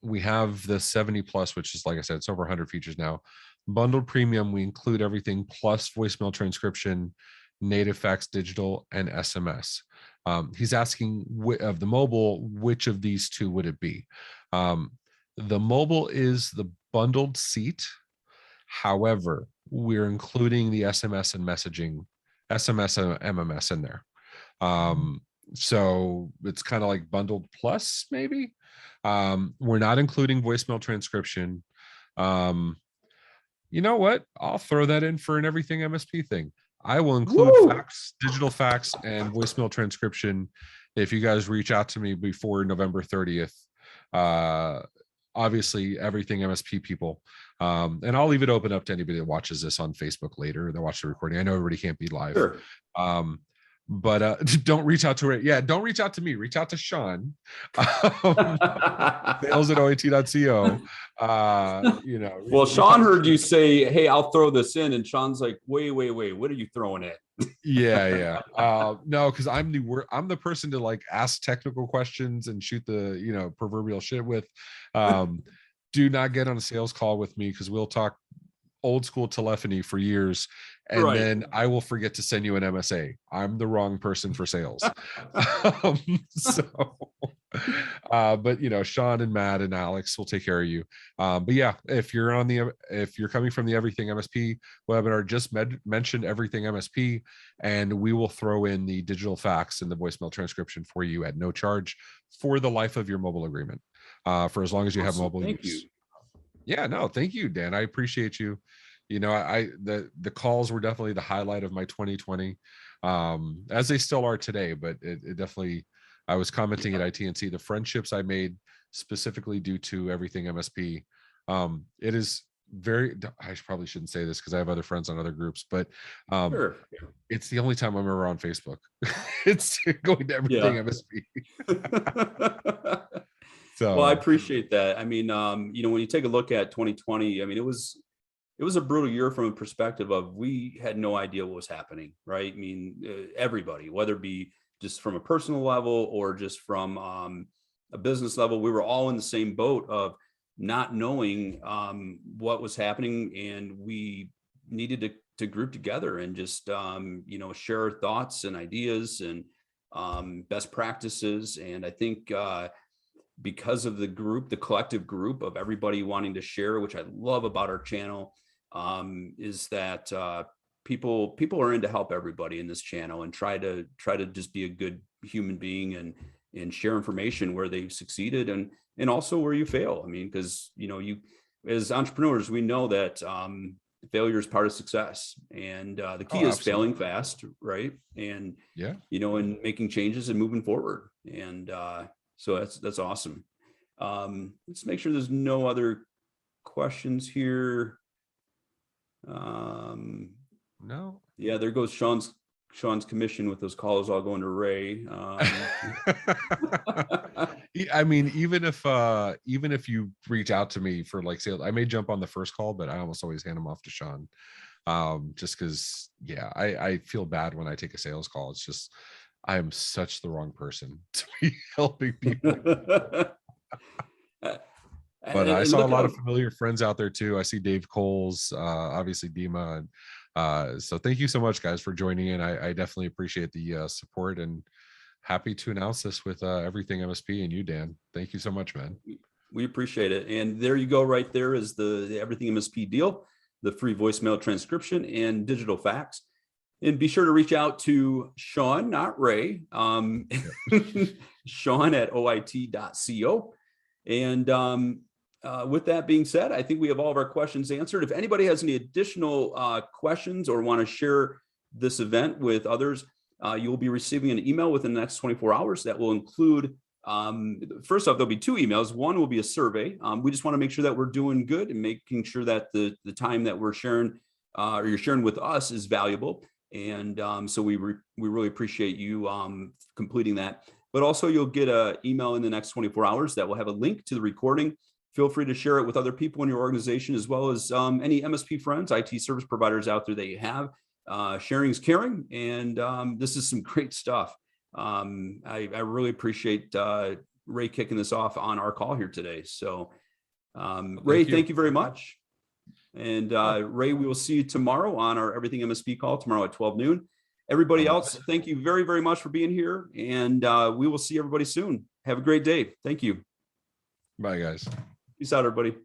we have the 70 plus, which is, like I said, it's over 100 features now. Bundled premium, we include everything plus voicemail transcription, native fax digital, and SMS. He's asking of the mobile, which of these two would it be? The mobile is the bundled seat. However, we're including the SMS and messaging, SMS and MMS in there. So it's kind of like bundled plus, maybe. We're not including voicemail transcription. You know what? I'll throw that in for an everything MSP thing. I will include fax, digital fax, and voicemail transcription if you guys reach out to me before November 30th. Obviously, everything MSP people. And I'll leave it open up to anybody that watches this on Facebook later. They'll watch the recording. I know everybody can't be live. Sure. But don't reach out to it. Yeah, don't reach out to me. Reach out to Sean. sales@oit.co. Well, Sean heard you say, "Hey, I'll throw this in," and Sean's like, "Wait, what are you throwing in?" Yeah. No, because I'm the person to like ask technical questions and shoot the proverbial shit with. Do not get on a sales call with me, because we'll talk old school telephony for years, and then I will forget to send you an MSA. I'm the wrong person for sales. But Sean and Matt and Alex will take care of you. But yeah, if you're coming from the Everything MSP webinar, just mention Everything MSP, and we will throw in the digital fax and the voicemail transcription for you at no charge for the life of your mobile agreement, for as long as you have mobile use. Thank you. Yeah, no, thank you, Dan. I appreciate you. The calls were definitely the highlight of my 2020. as they still are today. But it definitely, I was commenting at ITNC, the friendships I made specifically due to everything MSP. It is very, I probably shouldn't say this because I have other friends on other groups, but Sure. it's the only time I'm ever on Facebook. It's going to everything MSP. So, well, I appreciate that. I mean, you know, when you take a look at 2020, I mean, it was a brutal year from a perspective of we had no idea what was happening, right? I mean, everybody, whether it be just from a personal level or just from a business level, we were all in the same boat of not knowing what was happening, and we needed to group together and just you know, share our thoughts and ideas and best practices. And I think because of the collective group of everybody wanting to share, which I love about our channel, is that people are in to help everybody in this channel and try to just be a good human being and share information where they've succeeded and also where you fail. I mean, because, you know, you as entrepreneurs, we know that failure is part of success, and the key is failing fast, right? And you know, and making changes and moving forward. And so that's awesome. Let's make sure there's no other questions here. No. Yeah, there goes Sean's commission with those calls all going to Ray. I mean, even if you reach out to me for like sales, I may jump on the first call, but I almost always hand them off to Sean. Just because, yeah, I feel bad when I take a sales call. It's just, I am such the wrong person to be helping people. But I saw a lot of familiar friends out there too. I see Dave Coles, obviously Dima, and so thank you so much, guys, for joining in. I definitely appreciate the support, and happy to announce this with everything MSP and you, Dan. Thank you so much, man. We appreciate it. And there you go, right there is the everything MSP deal, the free voicemail transcription and digital fax. And be sure to reach out to Sean, not Ray, Sean at OIT.co. And with that being said, I think we have all of our questions answered. If anybody has any additional questions or want to share this event with others, you will be receiving an email within the next 24 hours that will include, first off, there'll be 2 emails. One will be a survey. We just want to make sure that we're doing good and making sure that the time that we're sharing or you're sharing with us is valuable. And so we really appreciate you completing that. But also you'll get an email in the next 24 hours that will have a link to the recording. Feel free to share it with other people in your organization, as well as any MSP friends, IT service providers out there that you have. Sharing is caring, and this is some great stuff. I really appreciate Ray kicking this off on our call here today. So Ray, thank you very much. And Ray, we will see you tomorrow on our Everything MSP call tomorrow at 12 noon. Everybody else, thank you very, very much for being here. And we will see everybody soon. Have a great day. Thank you. Bye, guys. Peace out, everybody.